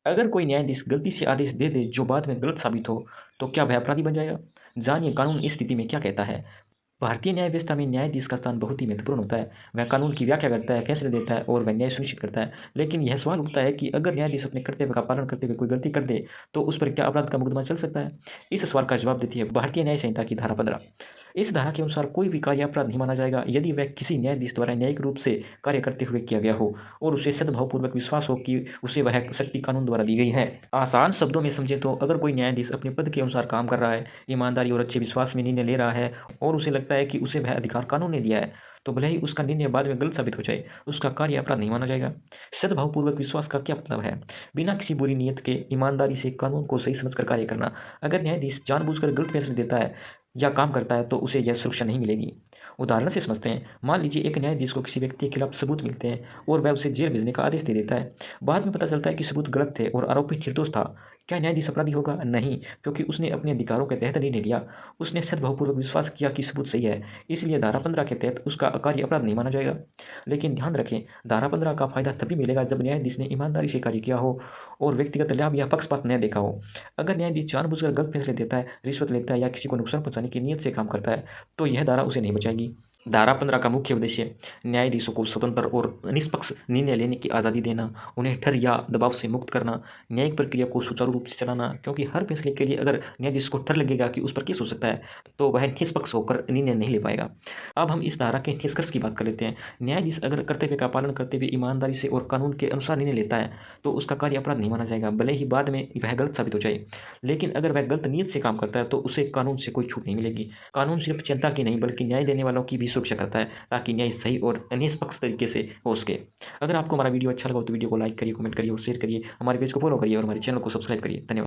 अगर कोई न्यायाधीश गलती से आदेश दे दे जो बाद में गलत साबित हो, तो क्या वह अपराधी बन जाएगा? जानिए कानून इस स्थिति में क्या कहता है। भारतीय न्याय व्यवस्था में न्यायाधीश का स्थान बहुत ही महत्वपूर्ण होता है। वह कानून की व्याख्या करता है, फैसले देता है और वह न्याय सुनिश्चित करता है। लेकिन यह सवाल उठता है कि अगर न्यायाधीश अपने कर्तव्य का पालन करते हुए कोई गलती कर दे, तो उस पर क्या अपराध का मुकदमा चल सकता है? इस सवाल का जवाब देती है भारतीय न्याय संहिता की धारा 15। इस धारा के अनुसार कोई भी कार्य अपराध नहीं माना जाएगा यदि वह किसी न्यायाधीश द्वारा न्यायिक रूप से कार्य करते हुए किया गया हो और उसे सद्भावपूर्वक विश्वास हो कि उसे वह शक्ति कानून द्वारा दी गई है। आसान शब्दों में समझे तो अगर कोई न्यायाधीश अपने पद के अनुसार काम कर रहा है, ईमानदारी और अच्छे विश्वास में निर्णय ले रहा है और उसे लगता है कि उसे वह अधिकार कानून ने दिया है, तो भले ही उसका निर्णय बाद में गलत साबित हो जाए, उसका कार्य अपराध नहीं माना जाएगा। सद्भावपूर्वक विश्वास का क्या मतलब है? बिना किसी बुरी नीयत के ईमानदारी से कानून को सही समझकर कार्य करना। अगर न्यायाधीश जानबूझकर गलत फैसले देता है या काम करता है तो उसे यह सुरक्षा नहीं मिलेगी। उदाहरण से समझते हैं। मान लीजिए एक न्यायाधीश को किसी व्यक्ति के खिलाफ सबूत मिलते हैं और वह उसे जेल भेजने का आदेश दे देता है। बाद में पता चलता है कि सबूत गलत थे और आरोपी निर्दोष था। क्या न्यायाधीश अपराधी होगा? नहीं, क्योंकि उसने अपने अधिकारों के तहत निर्णय लिया। उसने सद्भावपूर्वक विश्वास किया कि सबूत सही है, इसलिए धारा 15 के तहत उसका कार्य अपराध नहीं माना जाएगा। लेकिन ध्यान रखें, धारा 15 का फायदा तभी मिलेगा जब न्यायाधीश ने ईमानदारी से कार्य किया हो और व्यक्तिगत लाभ या पक्षपात न देखा हो। अगर न्यायाधीश जानबूझकर गलत फैसले देता है, रिश्वत लेता है या किसी को नुकसान पहुंचाने की नीयत से काम करता है, तो यह धारा उसे नहीं बचाएगी। धारा 15 का मुख्य उद्देश्य न्यायाधीशों को स्वतंत्र और निष्पक्ष निर्णय लेने की आज़ादी देना, उन्हें डर या दबाव से मुक्त करना, न्यायिक प्रक्रिया को सुचारू रूप से चलाना, क्योंकि हर फैसले के लिए अगर न्यायाधीश को डर लगेगा कि उस पर केस हो सकता है, तो वह निष्पक्ष होकर निर्णय नहीं ले पाएगा। अब हम इस धारा के निष्कर्ष की बात कर लेते हैं। न्यायाधीश अगर कर्तव्य का पालन करते हुए ईमानदारी से और कानून के अनुसार निर्णय लेता है, तो उसका कार्य अपराध नहीं माना जाएगा, भले ही बाद में वह गलत साबित हो जाए। लेकिन अगर वह गलत नीयत से काम करता है, तो उसे कानून से कोई छूट नहीं मिलेगी। कानून सिर्फ जनता की नहीं बल्कि न्याय देने वालों की भी सुरक्षा करता है, ताकि न्याय सही और निष्पक्ष तरीके से हो सके। अगर आपको हमारा वीडियो अच्छा लगा हो तो वीडियो को लाइक करिए, कमेंट करिए और शेयर करिए। हमारे पेज को फॉलो करिए और हमारे चैनल को सब्सक्राइब करिए। धन्यवाद।